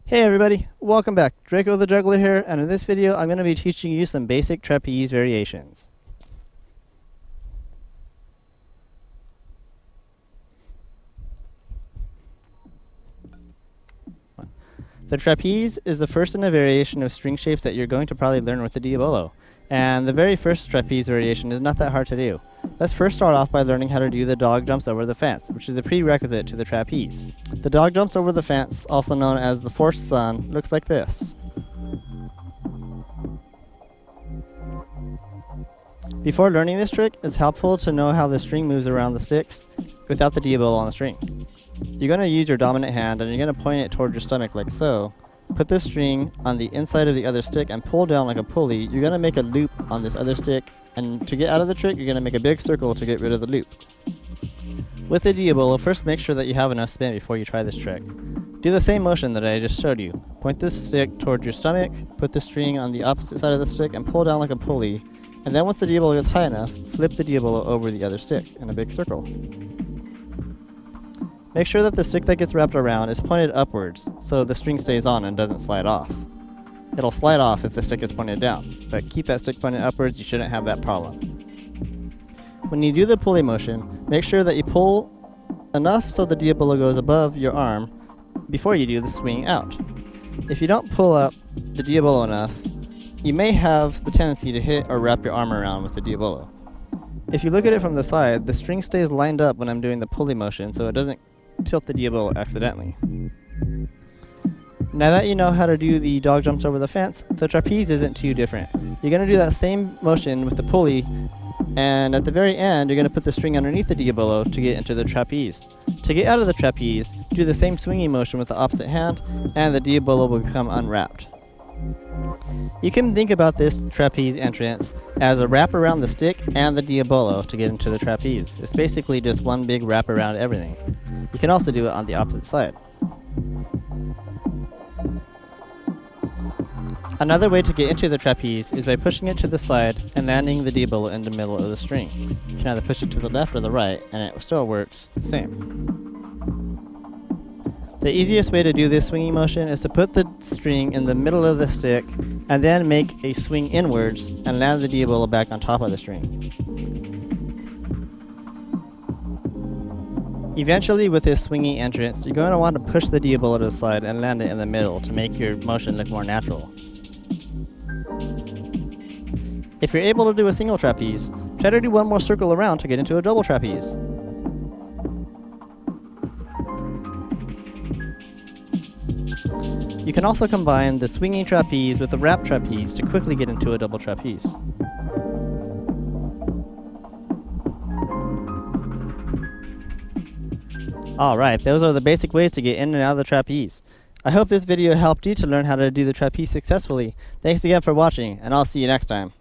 Hey everybody, welcome back. Draco the Juggler here, and in this video I'm going to be teaching you some basic trapeze variations. The trapeze is the first in a variation of string shapes that you're going to probably learn with the Diabolo. And the very first trapeze variation is not that hard to do. Let's first start off by learning how to do the dog jumps over the fence, which is a prerequisite to the trapeze. The dog jumps over the fence, also known as the forced sun, looks like this. Before learning this trick, it's helpful to know how the string moves around the sticks without the Diabolo on the string. You're going to use your dominant hand and you're going to point it toward your stomach like so. Put this string on the inside of the other stick and pull down like a pulley. You're going to make a loop on this other stick, and to get out of the trick, you're going to make a big circle to get rid of the loop. With the Diabolo, first make sure that you have enough spin before you try this trick. Do the same motion that I just showed you. Point this stick toward your stomach, put the string on the opposite side of the stick, and pull down like a pulley. And then once the Diabolo gets high enough, flip the Diabolo over the other stick in a big circle. Make sure that the stick that gets wrapped around is pointed upwards, so the string stays on and doesn't slide off. It'll slide off if the stick is pointed down, but keep that stick pointed upwards, you shouldn't have that problem. When you do the pulley motion, make sure that you pull enough so the Diabolo goes above your arm before you do the swing out. If you don't pull up the Diabolo enough, you may have the tendency to hit or wrap your arm around with the Diabolo. If you look at it from the side, the string stays lined up when I'm doing the pulley motion, so it doesn't tilt the Diabolo accidentally. Now that you know how to do the dog jumps over the fence, the trapeze isn't too different. You're going to do that same motion with the pulley, and at the very end you're going to put the string underneath the Diabolo to get into the trapeze. To get out of the trapeze, do the same swinging motion with the opposite hand, and the Diabolo will become unwrapped. You can think about this trapeze entrance as a wrap around the stick and the Diabolo to get into the trapeze. It's basically just one big wrap around everything. You can also do it on the opposite side. Another way to get into the trapeze is by pushing it to the side and landing the Diabolo in the middle of the string. You can either push it to the left or the right, and it still works the same. The easiest way to do this swinging motion is to put the string in the middle of the stick and then make a swing inwards and land the Diabolo back on top of the string. Eventually, with this swinging entrance, you're going to want to push the Diabolo to the side and land it in the middle to make your motion look more natural. If you're able to do a single trapeze, try to do one more circle around to get into a double trapeze. You can also combine the swinging trapeze with the wrap trapeze to quickly get into a double trapeze. Alright, those are the basic ways to get in and out of the trapeze. I hope this video helped you to learn how to do the trapeze successfully. Thanks again for watching, and I'll see you next time.